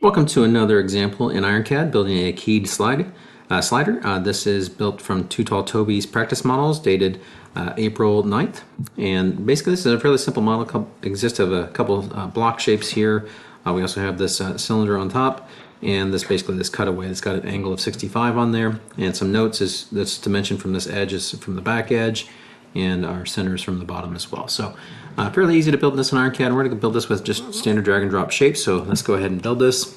Welcome to another example in IronCAD, building a keyed slider. This is built from Too Tall Toby's practice models dated April 9th. And basically this is a fairly simple model, consists of a couple block shapes here. We also have this cylinder on top, and this cutaway that's got an angle of 65 on there. And some notes is this dimension from this edge is from the back edge, and our center is from the bottom as well. So fairly easy to build this in IronCAD. We're going to build this with just standard drag and drop shapes, so let's go ahead and build this.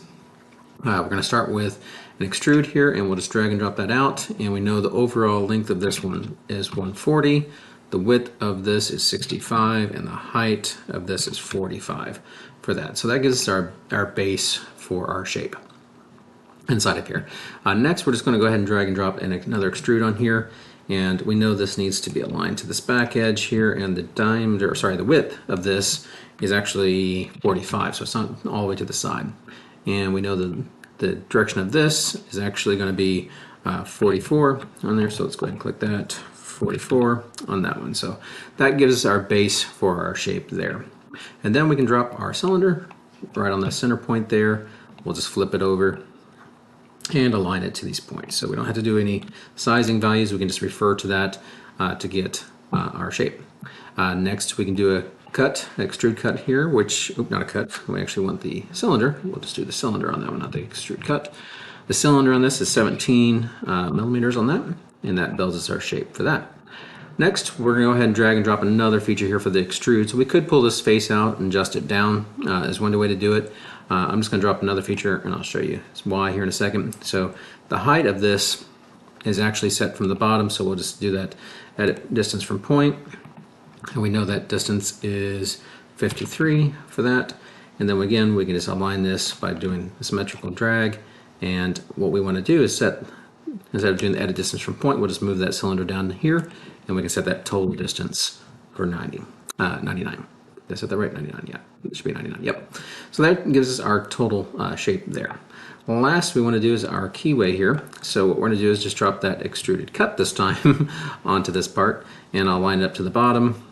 We're going to start with an extrude here, and we'll just drag and drop that out. And we know the overall length of this one is 140, the width of this is 65, and the height of this is 45 for that. So that gives us our base for our shape inside of here. Next, we're just going to go ahead and drag and drop another extrude on here. And we know this needs to be aligned to this back edge here, and the width of this is actually 45, so it's not all the way to the side. And we know the direction of this is actually going to be 44 on there, so let's go ahead and click that, 44 on that one. So that gives us our base for our shape there. And then we can drop our cylinder right on the center point there. We'll just flip it over and align it to these points. So we don't have to do any sizing values. We can just refer to that to get our shape. Next, we can do a extrude cut here, not a cut, we actually want the cylinder. We'll just do the cylinder on that one, not the extrude cut. The cylinder on this is 17 millimeters on that, and that builds us our shape for that. Next, we're going to go ahead and drag and drop another feature here for the extrude. So we could pull this face out and adjust it down as one way to do it. I'm just going to drop another feature, and I'll show you why here in a second. So the height of this is actually set from the bottom, so we'll just do that at distance from point. And we know that distance is 53 for that. And then again, we can just align this by doing a symmetrical drag. And what we want to do is instead of doing the edit distance from point, we'll just move that cylinder down here, and we can set that total distance for 99. Did I set that right? 99, yeah. It should be 99, yep. So that gives us our total shape there. Last we want to do is our keyway here. So what we're going to do is just drop that extruded cut this time onto this part, and I'll line it up to the bottom.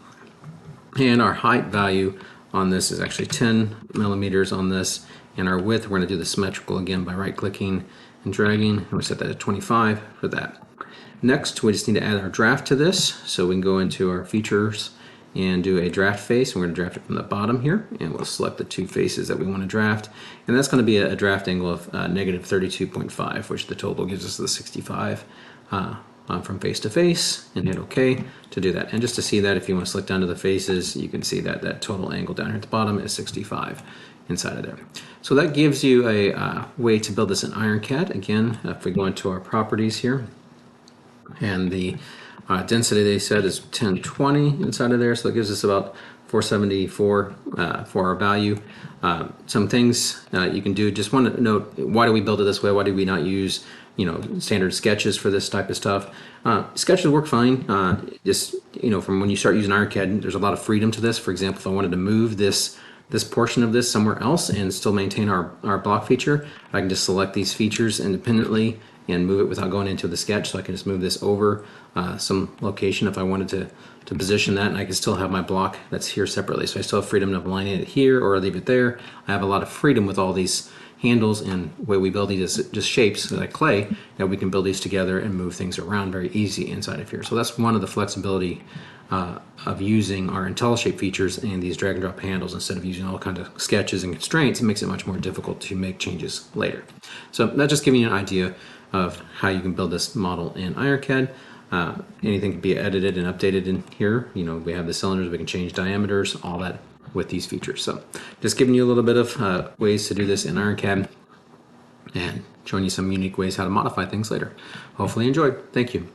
And our height value on this is actually 10 millimeters on this, and our width, we're going to do the symmetrical again by right-clicking and dragging, and we'll set that at 25 for that. Next, we just need to add our draft to this, so we can go into our features and do a draft face, and we're going to draft it from the bottom here, and we'll select the two faces that we want to draft, and that's going to be a draft angle of negative 32.5, which the total gives us the 65 from face to face, and hit OK to do that. And just to see that, if you want to select down to the faces, you can see that that total angle down here at the bottom is 65 inside of there. So that gives you a way to build this in IronCAD. Again, if we go into our properties here, and the density they said is 1020 inside of there, so that gives us about 474 for our value. Some things you can do, just want to note, why do we build it this way? Why do we not use standard sketches for this type of stuff? Sketches work fine. From when you start using IronCAD, there's a lot of freedom to this. For example, if I wanted to move this portion of this somewhere else and still maintain our block feature, I can just select these features independently and move it without going into the sketch. So I can just move this over some location if I wanted to position that, and I can still have my block that's here separately. So I still have freedom of aligning it here or leave it there. I have a lot of freedom with all these handles, and the way we build these is just shapes like clay, that we can build these together and move things around very easy inside of here. So that's one of the flexibility of using our IntelliShape features and these drag and drop handles instead of using all kinds of sketches and constraints. It makes it much more difficult to make changes later. So that's just giving you an idea of how you can build this model in IronCAD. Anything can be edited and updated in here. We have the cylinders, we can change diameters, all that with these features. So just giving you a little bit of ways to do this in IronCAD and showing you some unique ways how to modify things later. Hopefully you enjoyed. Thank you.